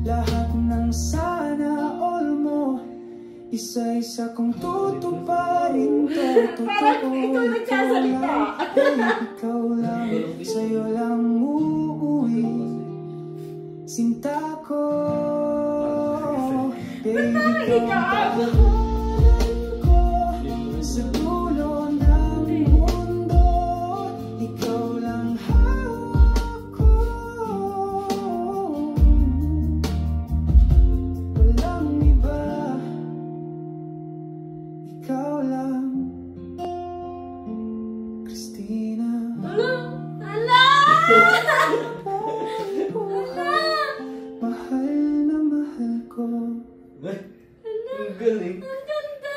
Lahat ng sana all mo, isa-isa kong tutuparin to. Totoo, ikaw lang, ikaw lang, sa'yo lang uuwi sinta ko. Baby, ikaw ko sa dulo ng mundo, ikaw lang hawak ko. Walang iba, ikaw lang, Christina. Mahal na mahal ko. Ang galing. Ang ganda!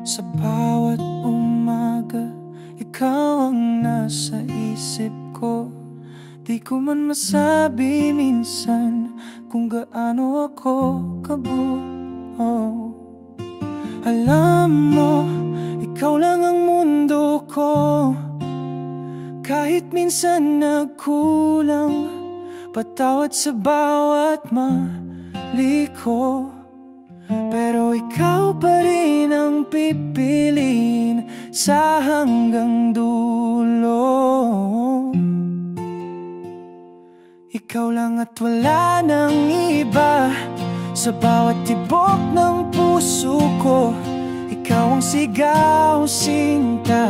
Sa bawat umaga, ikaw ang nasa isip ko. Di ko man masabi minsan kung gaano ako kabuo. Alam mo, ikaw lang ang mundo ko. Kahit minsan nagkulang, patawad sa bawat mali ko. Pero ikaw pa rin ang pipiliin sa hanggang dulo. Ikaw lang at wala nang iba. Sa bawat tibok ng puso ko, ikaw ang sigaw, sinta.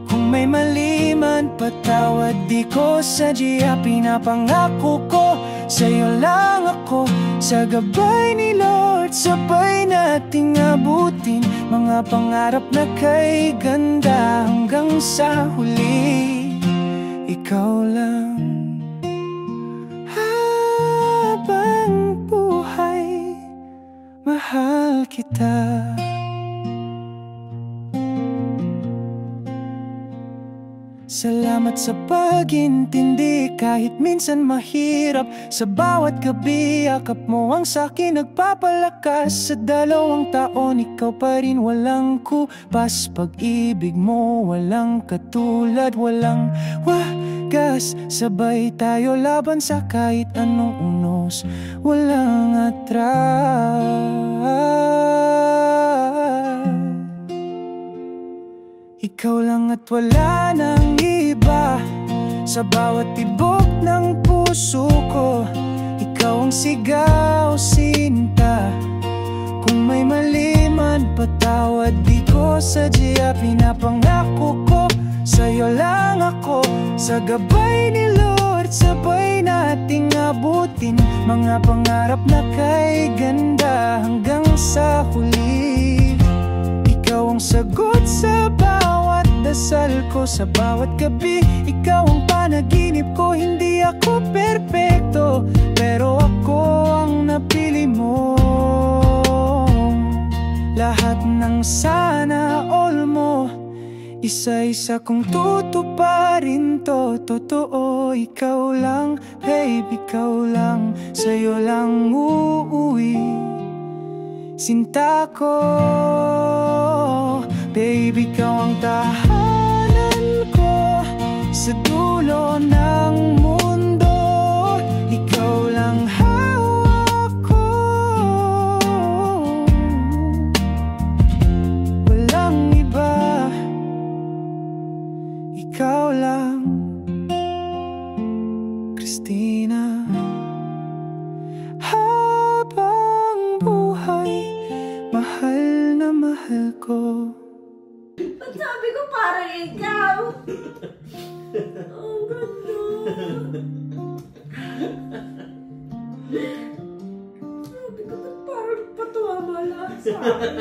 Kung may mali man, patawad, di ko sadya. Pinapangako ko, sa'yo lang ako. Sa gabay ni Lord, sabay nating abutin mga pangarap na kay ganda. Hanggang sa huli, ikaw lang. Habang buhay, mahal kita. Salamat sa pag-intindi kahit minsan mahirap. Sa bawat gabi, yakap mo ang sa'kin nagpapalakas. Sa 2 taon, ikaw pa rin walang kupas. Pag-ibig mo walang katulad, walang wagas. Sabay tayo laban sa kahit anong unos, walang atras. Ikaw lang at wala nang iba. Sa bawat tibok ng puso ko, ikaw ang sigaw, sinta. Kung may mali man, patawad, di ko sadya. Pinapangako ko, sa'yo lang ako. Sa gabay ni Lord, sabay nating abutin mga pangarap na kay ganda. Hanggang sa huli, ikaw ang sagot sa bawat dasal ko. Sa bawat gabi, ikaw ang panaginip ko. Hindi ako perpekto, pero ako ang napili mo. Lahat ng sana all mo, isa-isa kong tutuparin to. Totoo, ikaw lang, babe, ikaw lang, sa'yo lang uuwi sinta ko. Baby, ikaw ang tahanan ko sa dulo ng mundo. Ikaw lang hawak ko. Walang iba, ikaw lang, Christina. Habang buhay, mahal na mahal ko. Ba't sabi ko parang ikaw? Ang ganda. Sabi ko, ba't parang patuwa mo lang sa akin?